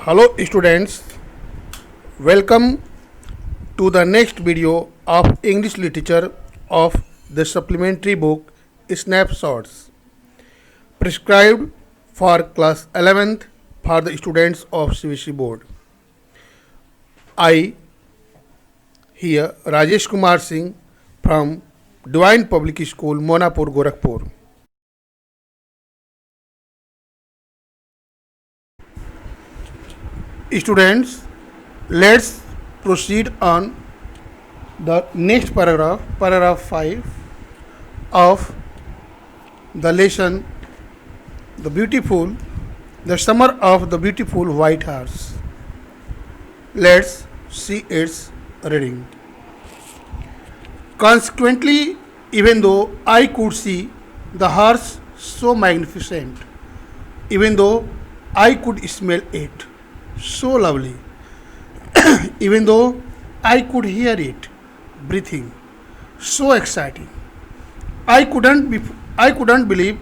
Hello students, welcome to the next video of English literature of the supplementary book Snapshots prescribed for class 11th for the students of CBSE board. I here Rajesh Kumar Singh from Divine Public School Monapur Gorakhpur. Students, let's proceed on the next paragraph, paragraph 5 of the lesson the summer of the beautiful white horse. Let's see its reading. Consequently, even though I could see the horse so magnificent, even though I could smell it so lovely, even though I could hear it breathing, so exciting, I couldn't believe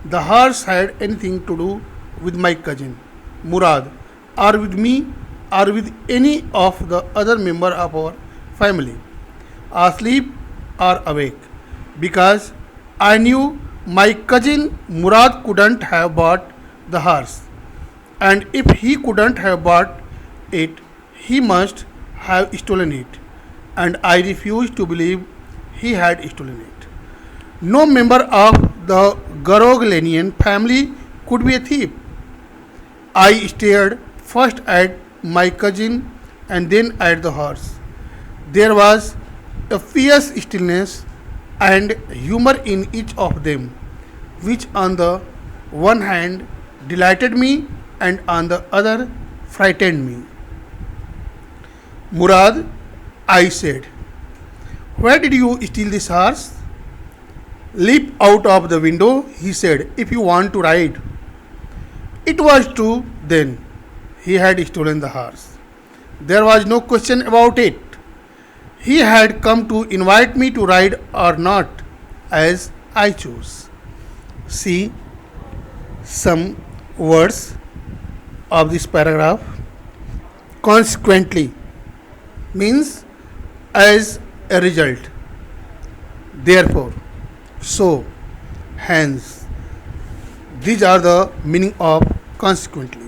the horse had anything to do with my cousin Murad, or with me, or with any of the other member of our family, asleep or awake, because I knew my cousin Murad couldn't have bought the horse, and if he couldn't have bought it, he must have stolen it, and I refused to believe he had stolen it. No member of the Garoglanian family could be a thief. I stared first at my cousin and then at the horse. There was a fierce stillness and humor in each of them, which on the one hand delighted me and on the other frightened me. Murad, I said, where did you steal this horse? Leap out of the window, he said, if you want to ride. It was true then. He had stolen the horse. There was no question about it. He had come to invite me to ride or not, as I chose. See some words of this paragraph. Consequently means as a result, therefore, so, hence. These are the meaning of consequently.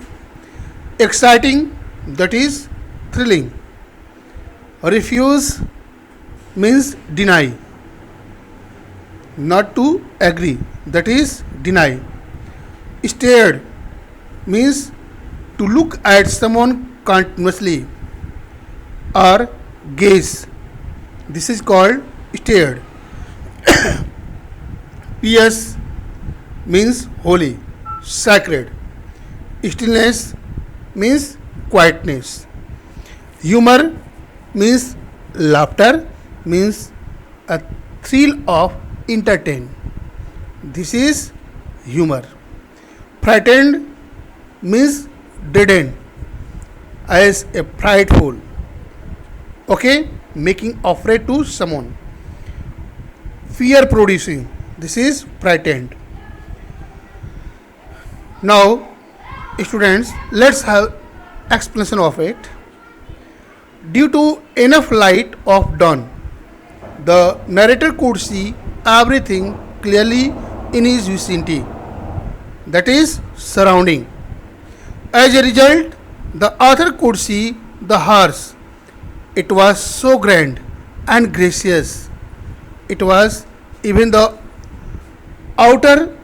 Exciting, that is thrilling. Refuse means deny. Not to agree, that is deny. Stared means to look at someone continuously or gaze. This is called stared. Pious means holy, sacred. Stillness means quietness. Humor means laughter, means a thrill of entertain. This is humor. Frightened means deadened, as a frightful. Okay, making afraid to someone. Fear producing, this is frightened. Now, students, let's have explanation of it. Due to enough light of dawn, the narrator could see everything clearly in his vicinity, that is surrounding. As a result, the author could see the horse. It was so grand and gracious. It was even the outer,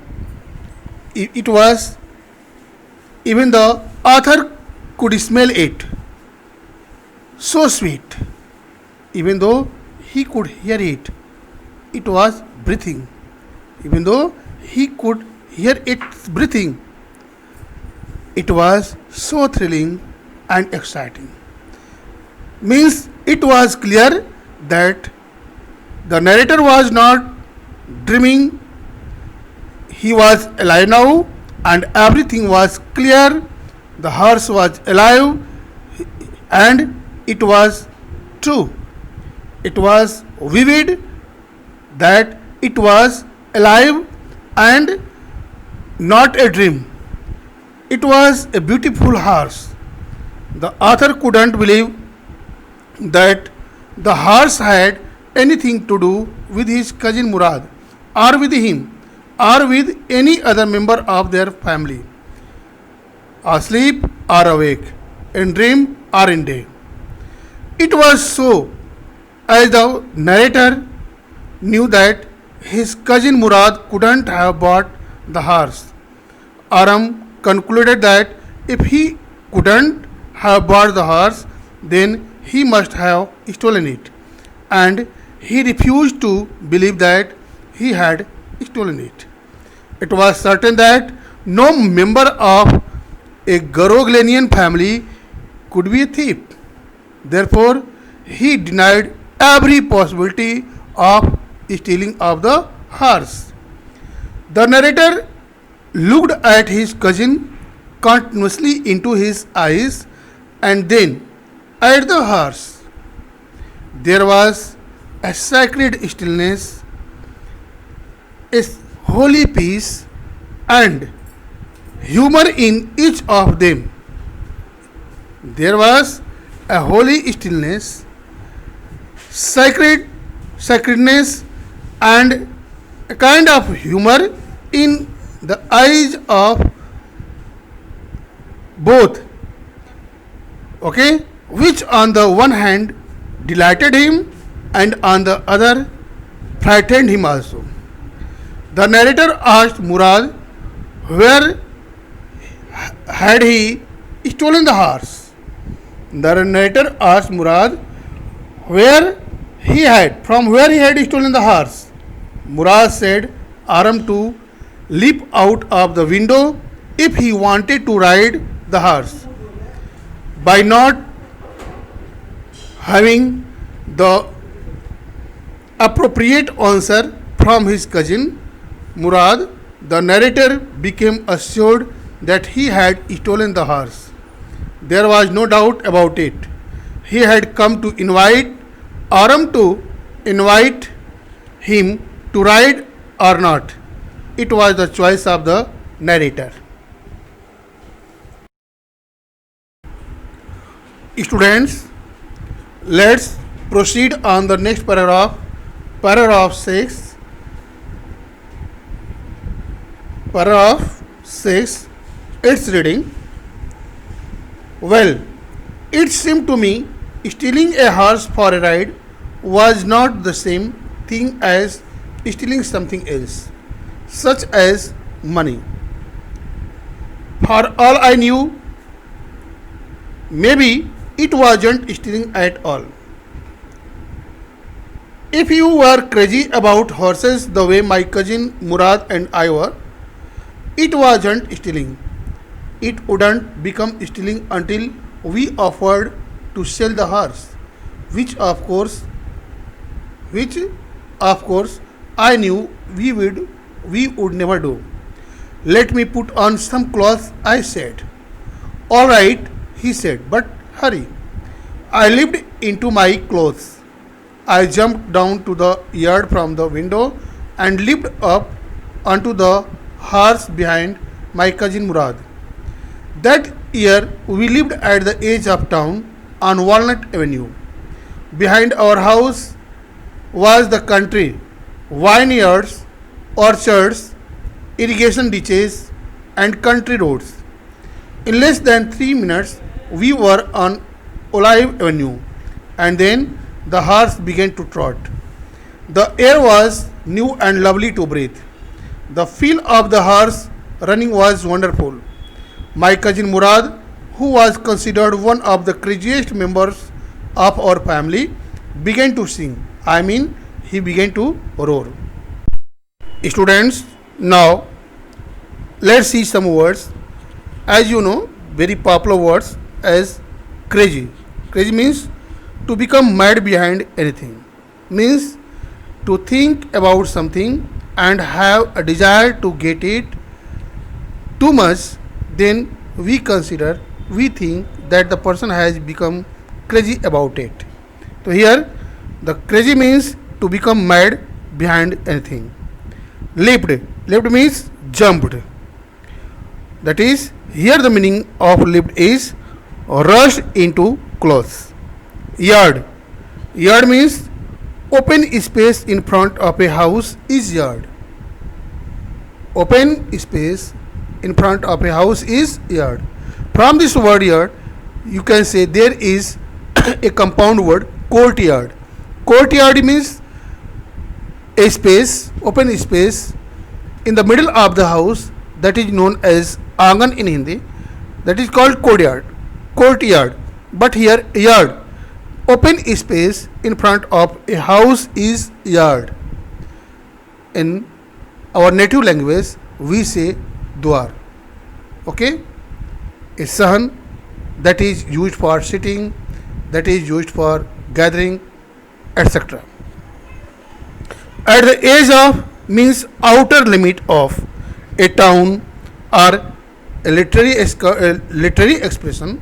it was even the author could smell it. So sweet. Even though he could hear it, it was breathing. Even though he could hear it breathing, it was so thrilling and exciting. Means it was clear that the narrator was not dreaming, he was alive now, and everything was clear. The horse was alive and it was true. It was vivid that it was alive and not a dream. It was a beautiful horse The author couldn't believe that the horse had anything to do with his cousin Murad, or with him, or with any other member of their family, asleep or awake, in dream or in day. It was so, as the narrator knew that his cousin Murad couldn't have bought the horse. Aram concluded that if he couldn't have bought the horse, then he must have stolen it, and he refused to believe that he had stolen it. It was certain that no member of a Garoglanian family could be a thief. Therefore, he denied every possibility of stealing of the horse. The narrator looked at his cousin continuously into his eyes and then at the horse. There was a sacred stillness, a holy peace, and humor in each of them. There was a holy stillness, sacredness, and a kind of humor in the eyes of both. Okay, which on the one hand delighted him and on the other frightened him also. The narrator asked Murad where had he stolen the horse. The narrator asked Murad from where he had stolen the horse. Murad said Aram to leap out of the window if he wanted to ride the horse. By not having the appropriate answer from his cousin Murad, the narrator became assured that he had stolen the horse. There was no doubt about it. He had come to invite Aram to invite him to ride or not. It was the choice of the narrator. Students, let's proceed on the next paragraph, paragraph 6. Paragraph 6, it's reading. Well, it seemed to me stealing a horse for a ride was not the same thing as stealing something else, such as money. For all I knew, maybe it wasn't stealing at all. If you were crazy about horses the way my cousin Murad and I were, it wasn't stealing. It wouldn't become stealing until we offered to sell the horse, which of course I knew we would never do. Let me put on some clothes, I said. All right, he said, but hurry. I leaped into my clothes. I jumped down to the yard from the window and leaped up onto the horse behind my cousin Murad. That year we lived at the edge of town on Walnut Avenue. Behind our house was the country, vineyards, orchards, irrigation ditches, and country roads. In less than 3 minutes, we were on Olive Avenue, and then the horse began to trot. The air was new and lovely to breathe. The feel of the horse running was wonderful. My cousin Murad, who was considered one of the craziest members of our family, began to sing. He began to roar. Students, now let's see some words. As you know, very popular words as crazy. Crazy means to become mad behind anything. Means to think about something and have a desire to get it too much, then we think that the person has become crazy about it. So here the crazy means to become mad behind anything. Leaped means jumped. That is, here the meaning of leaped is rushed into clothes. Yard. Yard means open space in front of a house is yard. Open space in front of a house is yard. From this word yard, you can say there is a compound word courtyard. Courtyard means a space, open space in the middle of the house that is known as angan in Hindi. That is called courtyard. Courtyard. But here yard. Open space in front of a house is yard. In our native language, we say dwar. Okay? A sahan that is used for sitting, that is used for gathering, etc. At the edge of means outer limit of a town or a literary expression.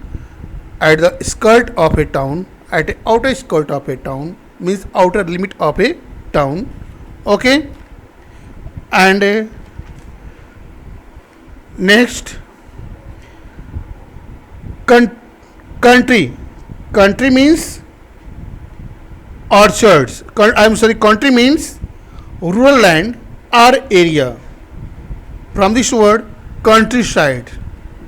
At the skirt of a town, at the outer skirt of a town means outer limit of a town. Okay, and next country. Country means orchards. Country means rural land or area. From this word countryside,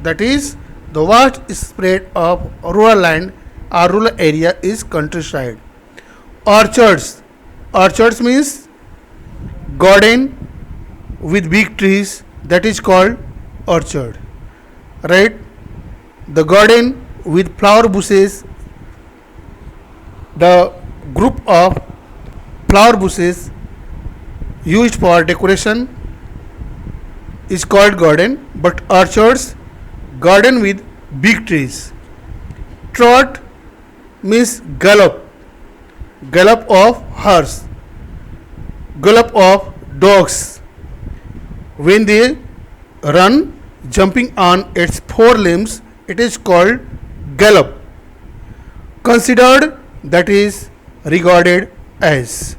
that is the vast spread of rural land or rural area is countryside. Orchards. Orchards means garden with big trees, that is called orchard. Right? The garden with flower bushes, the group of flower bushes used for decoration is called garden, but orchards, garden with big trees. Trot means gallop, gallop of horse, gallop of dogs. When they run, jumping on its four limbs, it is called gallop. Considered, that is regarded as.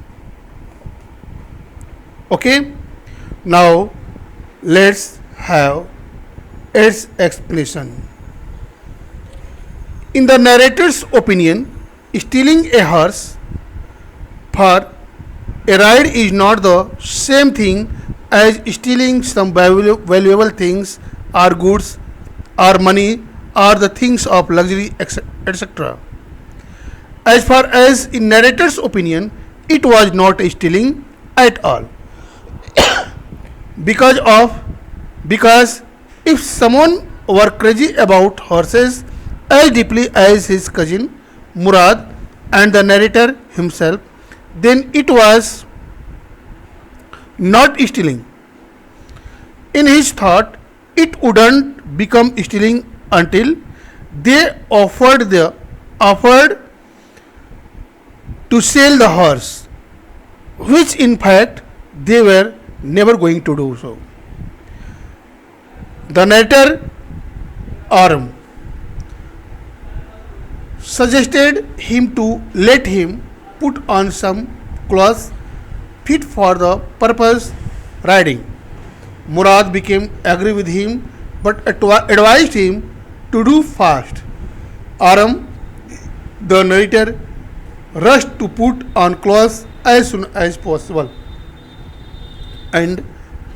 Okay, now let's have its explanation. In the narrator's opinion, stealing a horse for a ride is not the same thing as stealing some valuable things or goods or money or the things of luxury, etc. As far as in narrator's opinion, it was not stealing at all. Because if someone were crazy about horses as deeply as his cousin Murad and the narrator himself, then it was not stealing. In his thought, it wouldn't become stealing until they offered to sell the horse, which in fact they were never going to do so. The narrator Aram suggested him to let him put on some clothes fit for the purpose riding. Murad became angry with him but advised him to do fast. Aram, the narrator, rushed to put on clothes as soon as possible. And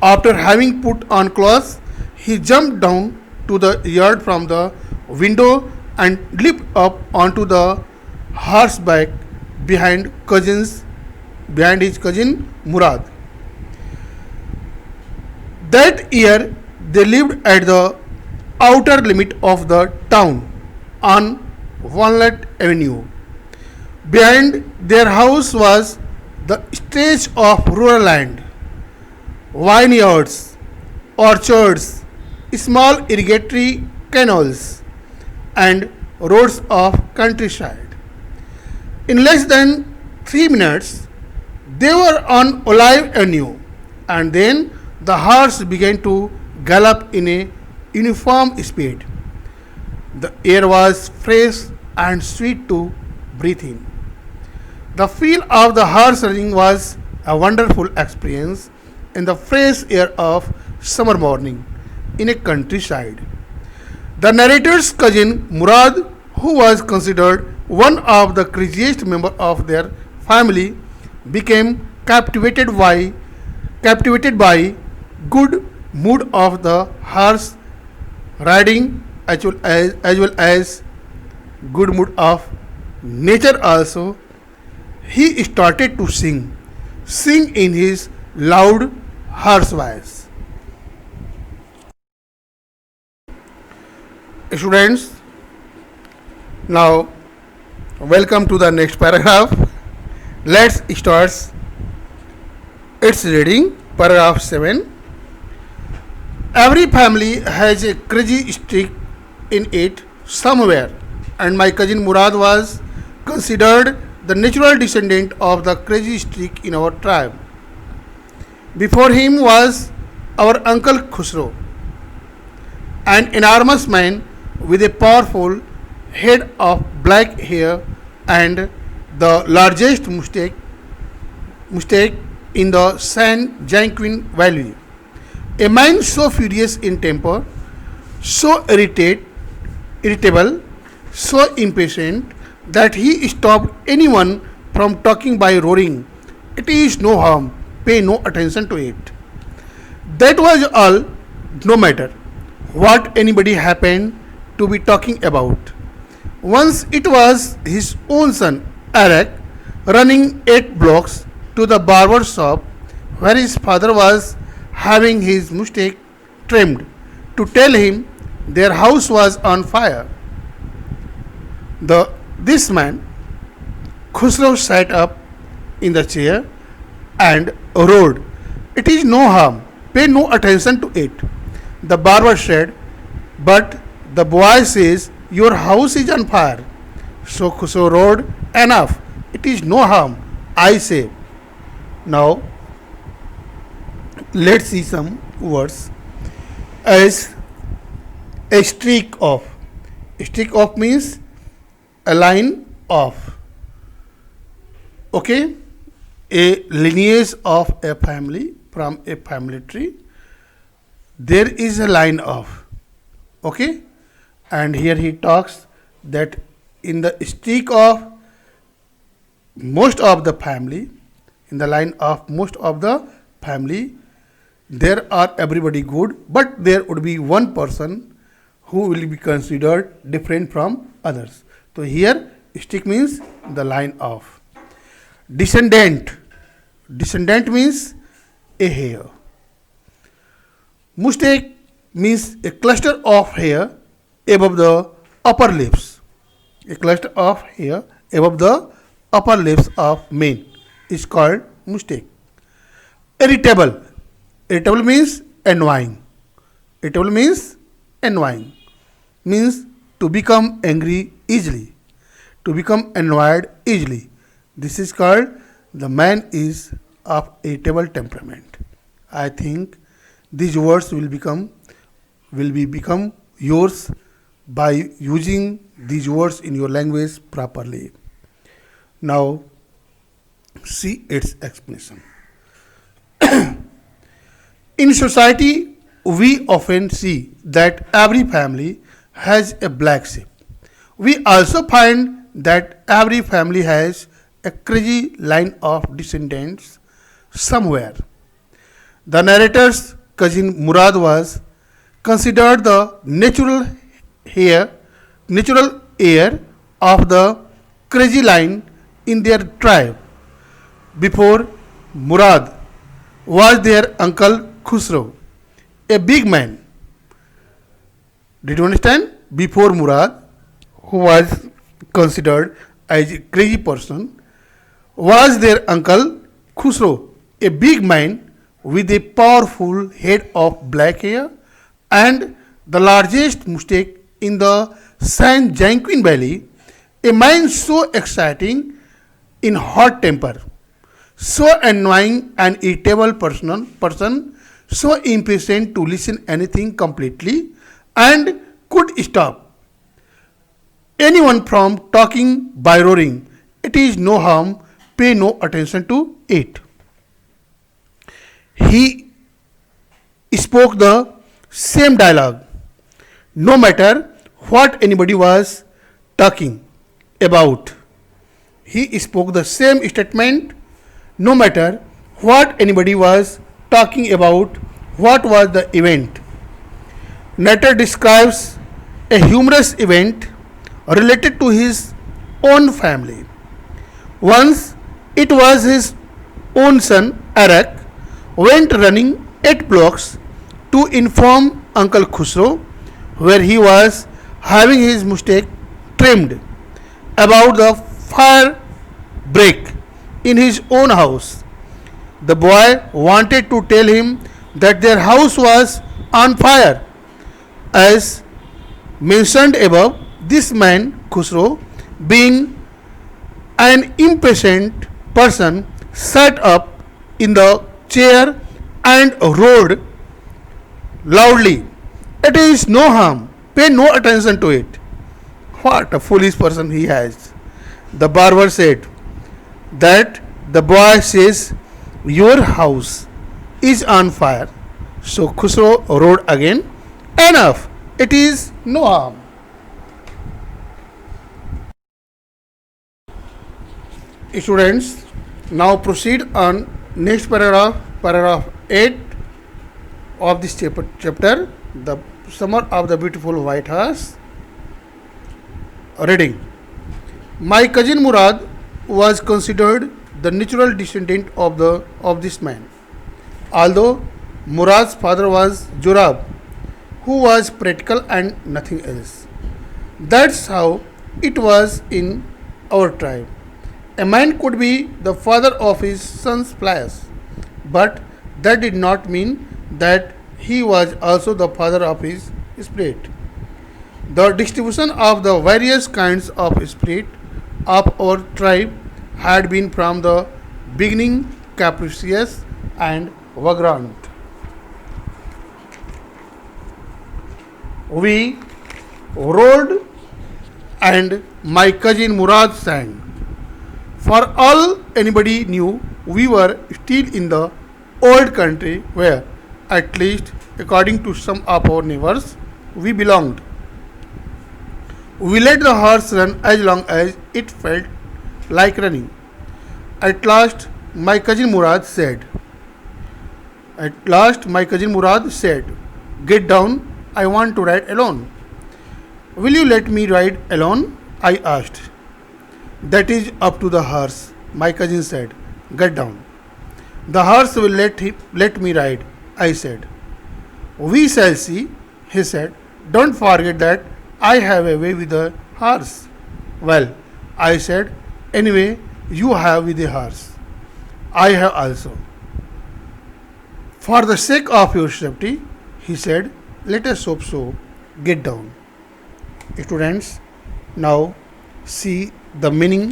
after having put on clothes, he jumped down to the yard from the window and leaped up onto the horseback behind his cousin Murad. That year they lived at the outer limit of the town on Walnut Avenue. Behind their house was the stretch of rural land, vineyards, orchards, small irrigatory canals, and roads of countryside. In less than 3 minutes, they were on Olive Avenue, and then the horse began to gallop in a uniform speed. The air was fresh and sweet to breathe in. The feel of the horse running was a wonderful experience in the fresh air of summer morning in a countryside. The narrator's cousin Murad who was considered one of the craziest members of their family, became captivated by good mood of the horse riding as well as good mood of nature also. He started to sing in his loud harsh voice. Students, now welcome to the next paragraph. Let's start its reading. Paragraph 7. Every family has a crazy streak in it somewhere, and my cousin Murad was considered the natural descendant of the crazy streak in our tribe. Before him was our uncle Khusro, an enormous man with a powerful head of black hair and the largest mistake in the San Joaquin Valley. A man so furious in temper, so irritable, so impatient that he stopped anyone from talking by roaring, "It is no harm, pay no attention to it." That was all, no matter what anybody happened to be talking about. Once it was his own son, Eric, running 8 blocks to the barber shop where his father was having his mustache trimmed to tell him their house was on fire. This man, Khusro, sat up in the chair and roared, "It is no harm, pay no attention to it." The barber said, "But the boy says your house is on fire." So Khusro roared, "Enough, it is no harm, I say." Now let's see some words. As a streak of. A streak of means a line of. Okay, a lineage of a family from a family tree. There is a line of. Okay, and here he talks that in the streak of most of the family, in the line of most of the family, there are everybody good, but there would be one person who will be considered different from others. So here stick means the line of. Descendant. Descendant means a hair. Mustache means a cluster of hair above the upper lips. A cluster of hair above the upper lips of men is called mustache. Irritable. Irritable means annoying. Irritable means annoying. Means to become angry easily. To become annoyed easily. This is called the man is of irritable temperament. I think these words will become yours by using these words in your language properly. Now see its explanation. In society, we often see that every family has a black sheep. We also find that every family has a crazy line of descendants somewhere. The narrator's cousin Murad was considered the natural heir of the crazy line in their tribe. Before Murad was their uncle Khusro, a big man. Did you understand? Before Murad, who was considered as a crazy person, was their uncle Khusro, a big man with a powerful head of black hair and the largest mustache in the San Joaquin Valley, a man so exciting in hot temper, so annoying and irritable person, so impatient to listen anything completely, and could stop anyone from talking by roaring, "It is no harm, pay no attention to it." He spoke the same dialogue, no matter what anybody was talking about. He spoke the same statement no matter what anybody was talking about, what was the event. Natter describes a humorous event related to his own family. Once it was his own son, Arak, went running 8 blocks to inform Uncle Khusro, where he was having his mistake trimmed, about the fire break in his own house. The boy wanted to tell him that their house was on fire. As mentioned above, this man, Khusro, being an impatient person, sat up in the chair and roared loudly, "It is no harm, pay no attention to it." What a foolish person he has. The barber said that the boy says, "Your house is on fire." So Khusro roared again, "Enough, it is no harm." Students, now proceed on next paragraph, paragraph 8 of this chapter, the summer of the beautiful white horse. Reading. My cousin Murad was considered the natural descendant of this man, although Murad's father was Jorab, who was practical and nothing else. That's how it was in our tribe. A man could be the father of his son's flesh, but that did not mean that he was also the father of his spirit. The distribution of the various kinds of spirit of our tribe had been from the beginning capricious and vagrant. We rolled and my cousin Murad sang. For all anybody knew, we were still in the old country where, at least according to some of our neighbors, we belonged. We let the horse run as long as it felt like running. At last, my cousin Murad said, "Get down, I want to ride alone." "Will you let me ride alone?" I asked. "That is up to the horse," my cousin said. "Get down." "The horse will let me ride," I said. "We shall see," he said. "Don't forget that I have a way with the horse." "Well," I said, "anyway, you have with the horse. I have also." "For the sake of your safety," he said, "let us hope so. Get down." Students, now see the meaning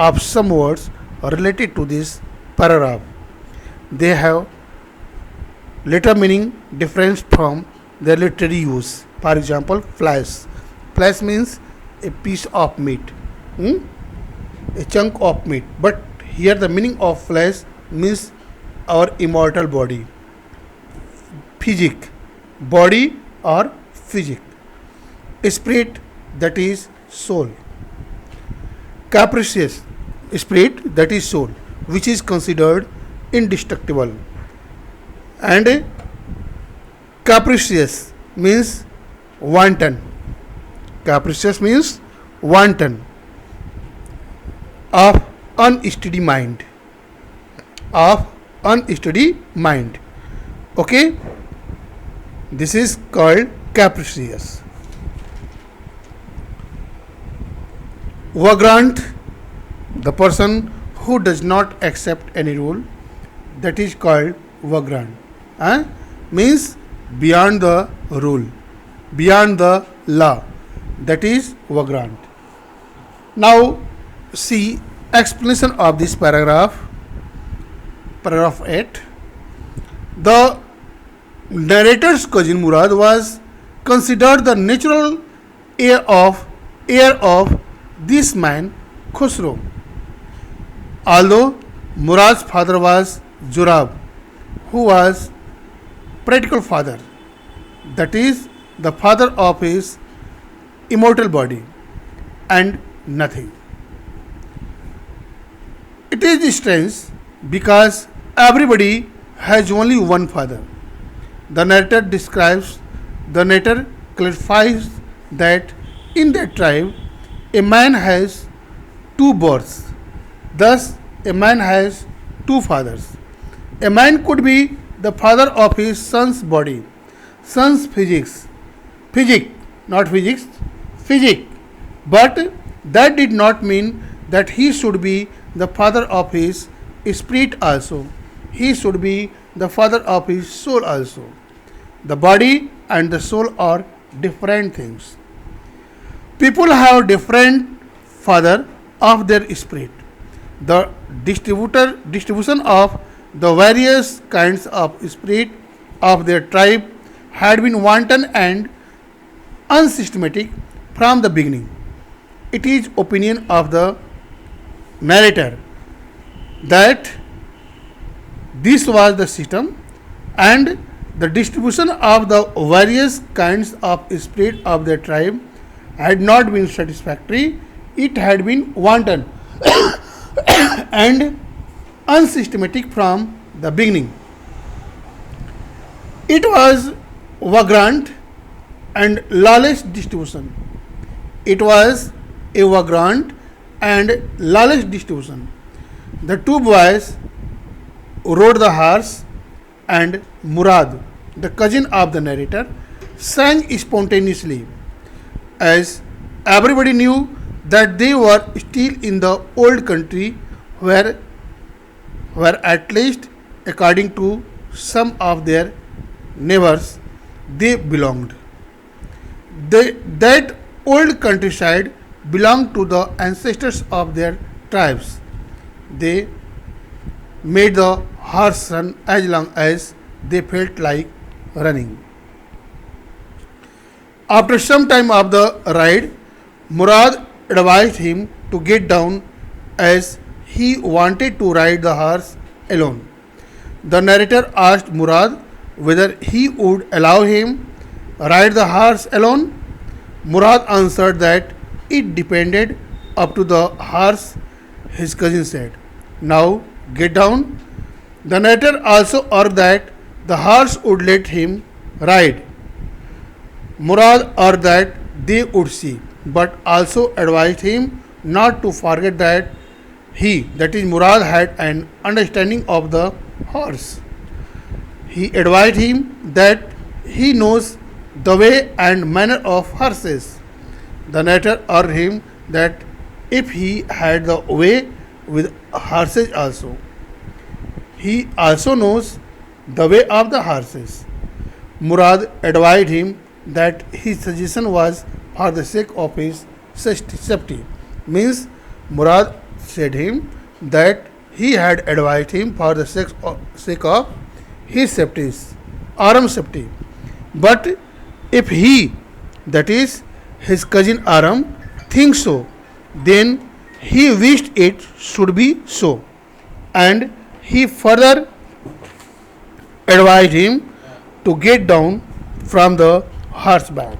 of some words related to this paragraph. They have later meaning different from their literary use. For example, flesh. Flesh means a piece of meat, a chunk of meat. But here the meaning of flesh means our immortal body. Physic, body or physic. Spirit, that is soul. Capricious, spirit, that is soul, which is considered indestructible. And capricious means wanton. Capricious means wanton, of unsteady mind. Of unsteady mind. Okay? This is called capricious. Vagrant, the person who does not accept any rule, that is called vagrant. Means beyond the rule, beyond the law, that is vagrant. Now see explanation of this paragraph. Paragraph 8. The narrator's cousin Murad was considered the natural heir of this man Khusro, although Murad's father was Jorab, who was practical father, that is the father of his immortal body. and nothing. It is strange because everybody has only one father. The narrator clarifies that in that tribe a man has two births. Thus, a man has two fathers. A man could be the father of his son's body, son's not physics, physic. But that did not mean that he should be the father of his spirit also. He should be the father of his soul also. The body and the soul are different things. People have different father of their spirit. The distribution of the various kinds of spirit of their tribe had been wanton and unsystematic from the beginning. It is opinion of the narrator that this was the system, and the distribution of the various kinds of spirit of the tribe had not been satisfactory. It had been wanton and unsystematic from the beginning. It was vagrant and lawless distribution. It was a vagrant and lawless distribution. The two boys rode the horse, and Murad, the cousin of the narrator, sang spontaneously, as everybody knew that they were still in the old country where at least according to some of their neighbors they belonged. That old countryside belonged to the ancestors of their tribes. They made the horse run as long as they felt like running. After some time of the ride, Murad advised him to get down as he wanted to ride the horse alone. The narrator asked Murad whether he would allow him ride the horse alone. Murad answered that it depended up to the horse. His cousin said, "Now get down." The narrator also urged that the horse would let him ride. Murad urged that they would see, but also advised him not to forget that that is Murad, had an understanding of the horse. He advised him that he knows the way and manner of horses. The narrator urged him that if he had the way with horses also, he also knows the way of the horses. Murad advised him that his suggestion was for the sake of his safety. Means Murad said him that he had advised him for the sake of his safety, Aram safety. But if he, that is his cousin Aram, thinks so, then he wished it should be so, and he further advised him to get down from the horseback.